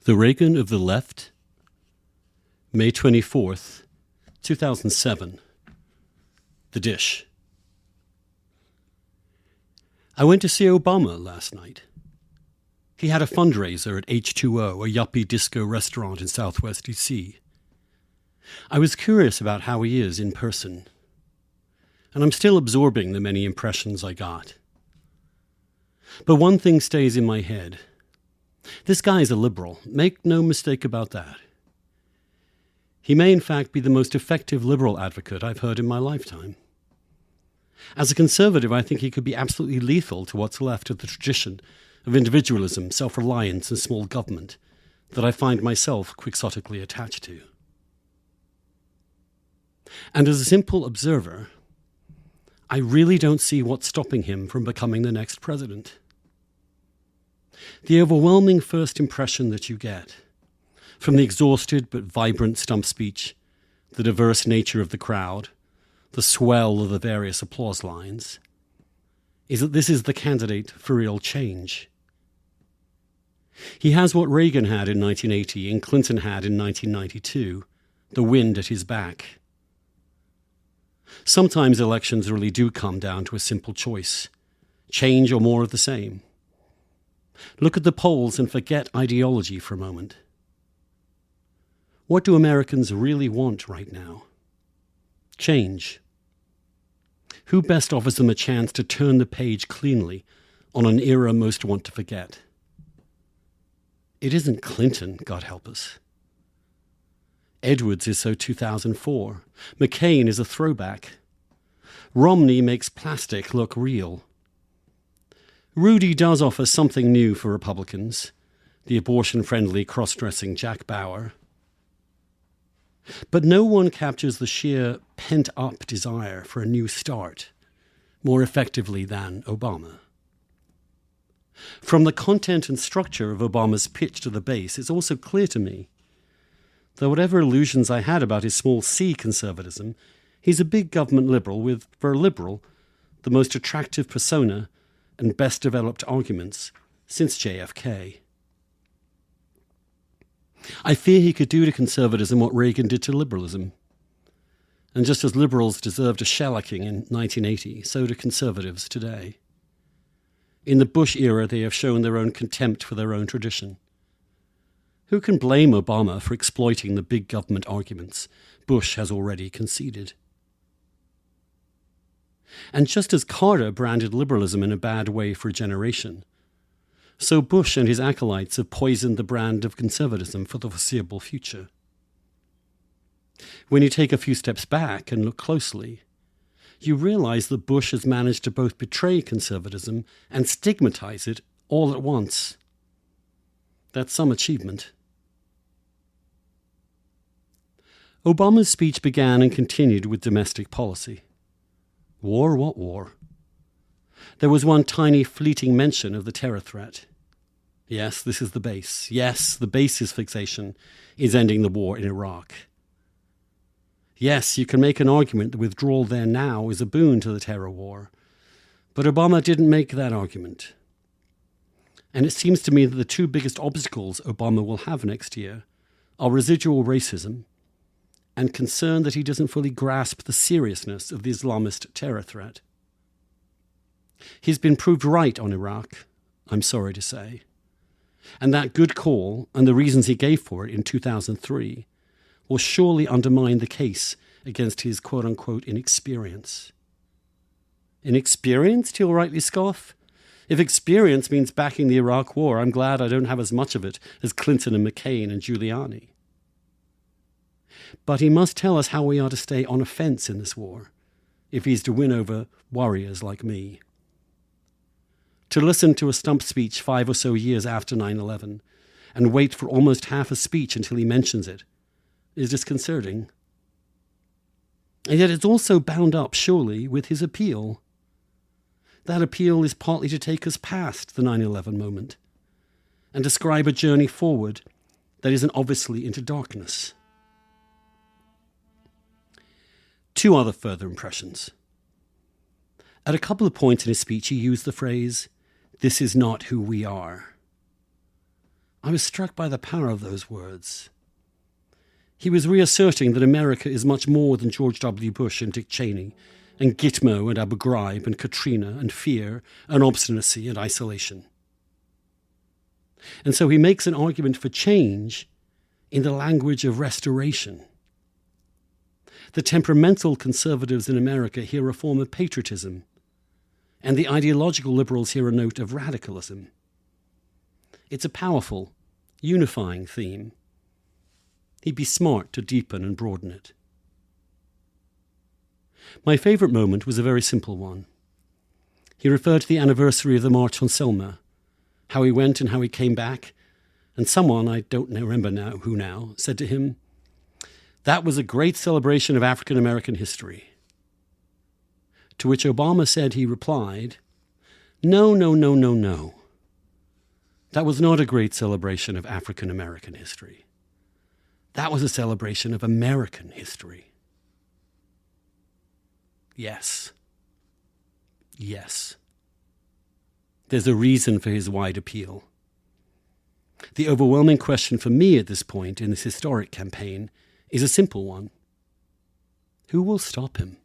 The Reagan of the Left, May 24th, 2007. The Dish. I went to see Obama last night. He had a fundraiser at H2O, a yuppie disco restaurant in southwest DC. I was curious about how he is in person, and I'm still absorbing the many impressions I got. But one thing stays in my head. This guy is a liberal. Make no mistake about that. He may in fact be the most effective liberal advocate I've heard in my lifetime. As a conservative, I think he could be absolutely lethal to what's left of the tradition of individualism, self-reliance, and small government that I find myself quixotically attached to. And as a simple observer, I really don't see what's stopping him from becoming the next president. The overwhelming first impression that you get from the exhausted but vibrant stump speech, the diverse nature of the crowd, the swell of the various applause lines, is that this is the candidate for real change. He has what Reagan had in 1980 and Clinton had in 1992, the wind at his back. Sometimes elections really do come down to a simple choice: change or more of the same. Look at the polls and forget ideology for a moment. What do Americans really want right now? Change. Who best offers them a chance to turn the page cleanly on an era most want to forget? It isn't Clinton, God help us. Edwards is so 2004. McCain is a throwback. Romney makes plastic look real. Rudy does offer something new for Republicans, the abortion-friendly cross-dressing Jack Bauer. But no one captures the sheer pent-up desire for a new start more effectively than Obama. From the content and structure of Obama's pitch to the base, it's also clear to me that whatever illusions I had about his small c conservatism, he's a big government liberal with, for a liberal, the most attractive persona and best developed arguments since JFK. I fear he could do to conservatism what Reagan did to liberalism. And just as liberals deserved a shellacking in 1980, so do conservatives today. In the Bush era, they have shown their own contempt for their own tradition. Who can blame Obama for exploiting the big government arguments Bush has already conceded? And just as Carter branded liberalism in a bad way for a generation, so Bush and his acolytes have poisoned the brand of conservatism for the foreseeable future. When you take a few steps back and look closely, you realize that Bush has managed to both betray conservatism and stigmatize it all at once. That's some achievement. Obama's speech began and continued with domestic policy. War? What war? There was one tiny fleeting mention of the terror threat. Yes, this is the base. Yes, the base's fixation is ending the war in Iraq. Yes, you can make an argument that withdrawal there now is a boon to the terror war. But Obama didn't make that argument. And it seems to me that the two biggest obstacles Obama will have next year are residual racism and concern that he doesn't fully grasp the seriousness of the Islamist terror threat. He's been proved right on Iraq, I'm sorry to say. And that good call and the reasons he gave for it in 2003 will surely undermine the case against his quote-unquote inexperience. Inexperienced, he'll rightly scoff? If experience means backing the Iraq war, I'm glad I don't have as much of it as Clinton and McCain and Giuliani. But he must tell us how we are to stay on offense in this war, if he's to win over warriors like me. To listen to a stump speech 5 or so years after 9/11 and wait for almost half a speech until he mentions it is disconcerting. And yet it's also bound up, surely, with his appeal. That appeal is partly to take us past the 9/11 moment and describe a journey forward that isn't obviously into darkness. Two other further impressions. At a couple of points in his speech, he used the phrase, "This is not who we are." I was struck by the power of those words. He was reasserting that America is much more than George W. Bush and Dick Cheney, and Gitmo and Abu Ghraib and Katrina and fear and obstinacy and isolation. And so he makes an argument for change in the language of restoration. The temperamental conservatives in America hear a form of patriotism, and the ideological liberals hear a note of radicalism. It's a powerful, unifying theme. He'd be smart to deepen and broaden it. My favourite moment was a very simple one. He referred to the anniversary of the March on Selma, how he went and how he came back, and someone, I don't remember now who now, said to him, "That was a great celebration of African American history." To which Obama said he replied, "No, no, no, no, no. That was not a great celebration of African American history. That was a celebration of American history." Yes. Yes. There's a reason for his wide appeal. The overwhelming question for me at this point in this historic campaign is a simple one. Who will stop him?